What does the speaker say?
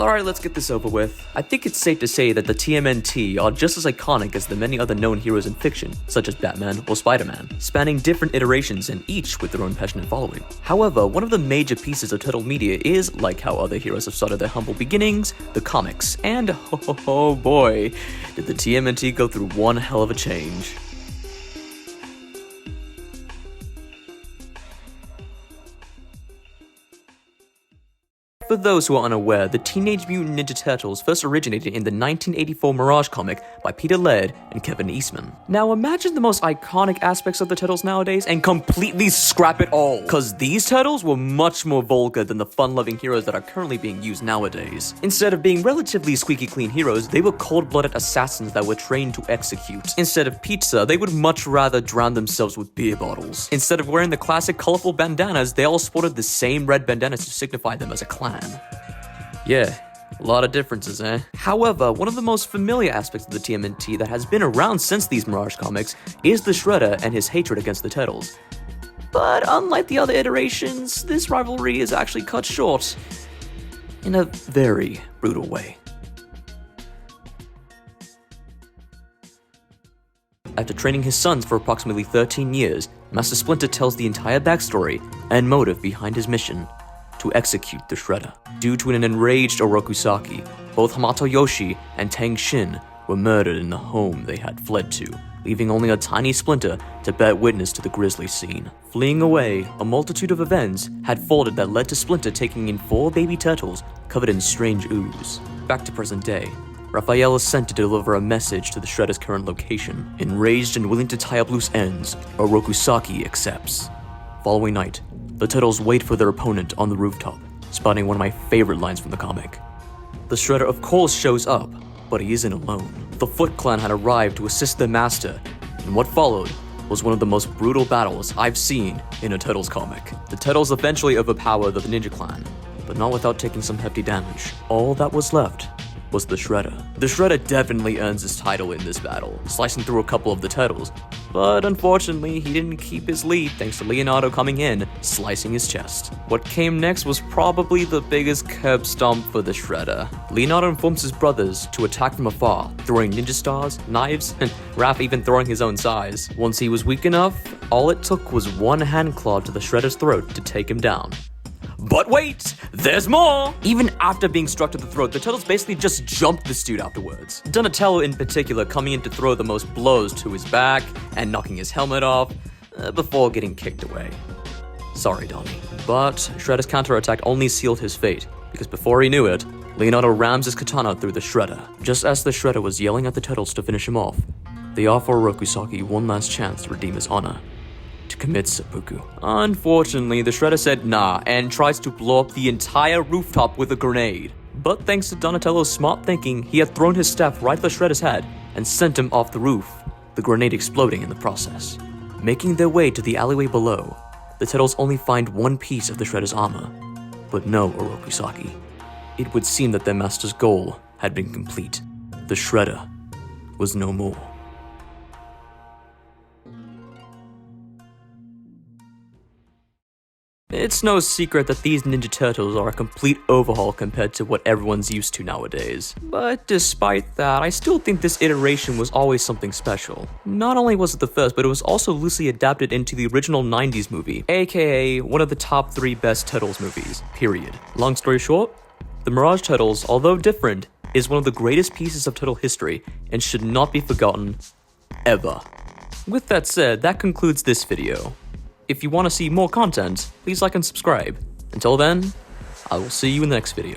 Alright, let's get this over with. I think it's safe to say that the TMNT are just as iconic as the many other known heroes in fiction, such as Batman or Spider-Man, spanning different iterations and each with their own passionate following. However, one of the major pieces of turtle media is, like how other heroes have started their humble beginnings, the comics. And oh boy, did the TMNT go through one hell of a change. For those who are unaware, the Teenage Mutant Ninja Turtles first originated in the 1984 Mirage comic by Peter Laird and Kevin Eastman. Now imagine the most iconic aspects of the Turtles nowadays and completely scrap it all, cause these Turtles were much more vulgar than the fun-loving heroes that are currently being used nowadays. Instead of being relatively squeaky clean heroes, they were cold-blooded assassins that were trained to execute. Instead of pizza, they would much rather drown themselves with beer bottles. Instead of wearing the classic colorful bandanas, they all sported the same red bandanas to signify them as a clan. Yeah, a lot of differences, eh? However, one of the most familiar aspects of the TMNT that has been around since these Mirage comics is the Shredder and his hatred against the Turtles. But unlike the other iterations, this rivalry is actually cut short in a very brutal way. After training his sons for approximately 13 years, Master Splinter tells the entire backstory and motive behind his mission: to execute the Shredder. Due to an enraged Orokusaki, both Hamato Yoshi and Tang Shin were murdered in the home they had fled to, leaving only a tiny Splinter to bear witness to the grisly scene. Fleeing away, a multitude of events had folded that led to Splinter taking in 4 baby turtles covered in strange ooze. Back to present day, Raphael is sent to deliver a message to the Shredder's current location. Enraged and willing to tie up loose ends, Orokusaki accepts. Following night, the Turtles wait for their opponent on the rooftop, spotting one of my favorite lines from the comic. The Shredder of course shows up, but he isn't alone. The Foot Clan had arrived to assist their master, and what followed was one of the most brutal battles I've seen in a Turtles comic. The Turtles eventually overpowered the Ninja Clan, but not without taking some hefty damage. All that was left was the Shredder. The Shredder definitely earns his title in this battle, slicing through a couple of the Turtles, but unfortunately he didn't keep his lead thanks to Leonardo coming in, slicing his chest. What came next was probably the biggest curb stomp for the Shredder. Leonardo informs his brothers to attack from afar, throwing ninja stars, knives, and Raph even throwing his own size. Once he was weak enough, all it took was one hand claw to the Shredder's throat to take him down. But wait, there's more! Even after being struck to the throat, the Turtles basically just jumped this dude afterwards. Donatello in particular coming in to throw the most blows to his back and knocking his helmet off before getting kicked away. Sorry, Donnie. But Shredder's counterattack only sealed his fate, because before he knew it, Leonardo rams his katana through the Shredder. Just as the Shredder was yelling at the Turtles to finish him off, they offer Orokusaki one last chance to redeem his honor: to commit seppuku. Unfortunately, the Shredder said nah and tries to blow up the entire rooftop with a grenade. But thanks to Donatello's smart thinking, he had thrown his staff right at the Shredder's head and sent him off the roof, the grenade exploding in the process. Making their way to the alleyway below, the Turtles only find one piece of the Shredder's armor, but no Orokusaki. It would seem that their master's goal had been complete. The Shredder was no more. It's no secret that these Ninja Turtles are a complete overhaul compared to what everyone's used to nowadays. But despite that, I still think this iteration was always something special. Not only was it the first, but it was also loosely adapted into the original 90s movie, aka one of the top 3 best Turtles movies, period. Long story short, the Mirage Turtles, although different, is one of the greatest pieces of Turtle history and should not be forgotten, ever. With that said, that concludes this video. If you want to see more content, please like and subscribe. Until then, I will see you in the next video.